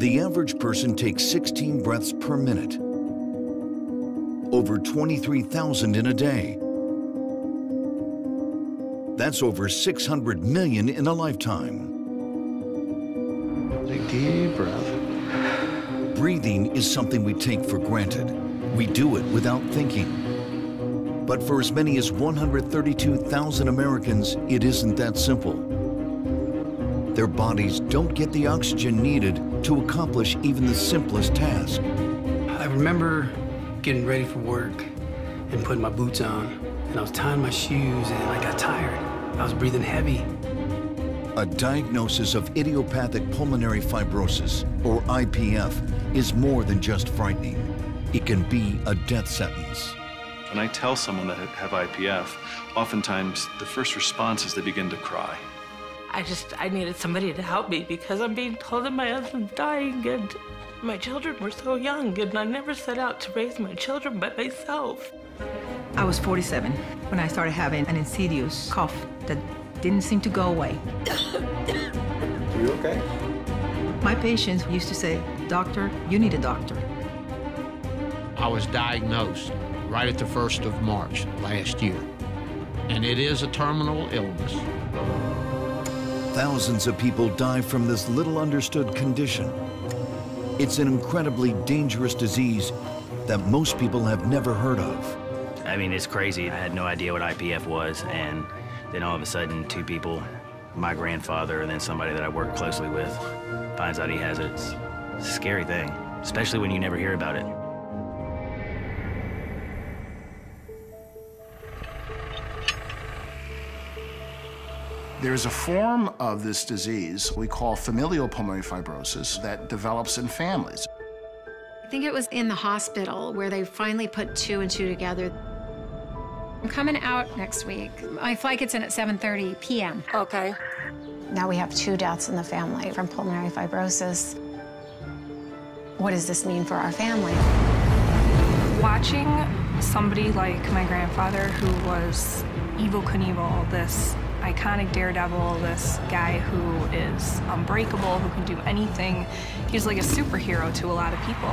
The average person takes 16 breaths per minute, over 23,000 in a day. That's over 600 million in a lifetime. Take a deep breath. Breathing is something we take for granted. We do it without thinking. But for as many as 132,000 Americans, it isn't that simple. Their bodies don't get the oxygen needed to accomplish even the simplest task. I remember getting ready for work and putting my boots on, and I was tying my shoes, and I got tired. I was breathing heavy. A diagnosis of idiopathic pulmonary fibrosis, or IPF, is more than just frightening. It can be a death sentence. When I tell someone that I have IPF, oftentimes the first response is they begin to cry. I needed somebody to help me because I'm being told that my husband's dying and my children were so young, and I never set out to raise my children by myself. I was 47 when I started having an insidious cough that didn't seem to go away. Are you okay? My patients used to say, "Doctor, you need a doctor." I was diagnosed right at the 1st of March last year, and it is a terminal illness. Thousands of people die from this little understood condition. It's an incredibly dangerous disease that most people have never heard of. I mean, it's crazy. I had no idea what IPF was, and then all of a sudden, two people, my grandfather and then somebody that I work closely with, finds out he has it. It's a scary thing, especially when you never hear about it. There's a form of this disease we call familial pulmonary fibrosis that develops in families. I think it was in the hospital where they finally put 2 and 2 together. I'm coming out next week. My flight gets in at 7:30 p.m. Okay. Now we have 2 deaths in the family from pulmonary fibrosis. What does this mean for our family? Watching somebody like my grandfather, who was Evel Knievel, this iconic daredevil, this guy who is unbreakable, who can do anything. He's like a superhero to a lot of people.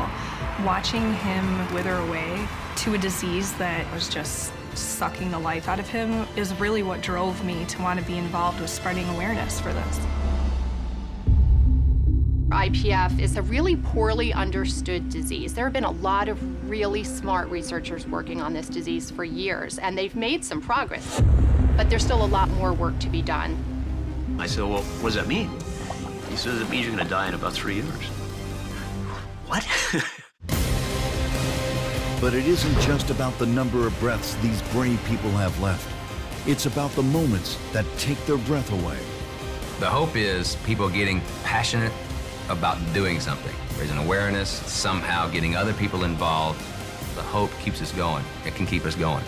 Watching him wither away to a disease that was just sucking the life out of him is really what drove me to want to be involved with spreading awareness for this. IPF is a really poorly understood disease. There have been a lot of really smart researchers working on this disease for years, and they've made some progress. But there's still a lot more work to be done. I said, well, what does that mean? He says it means you're gonna die in about 3 years. What? But it isn't just about the number of breaths these brave people have left. It's about the moments that take their breath away. The hope is people getting passionate about doing something, raising awareness, somehow getting other people involved. The hope keeps us going. It can keep us going.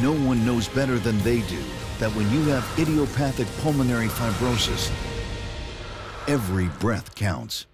No one knows better than they do that when you have idiopathic pulmonary fibrosis, every breath counts.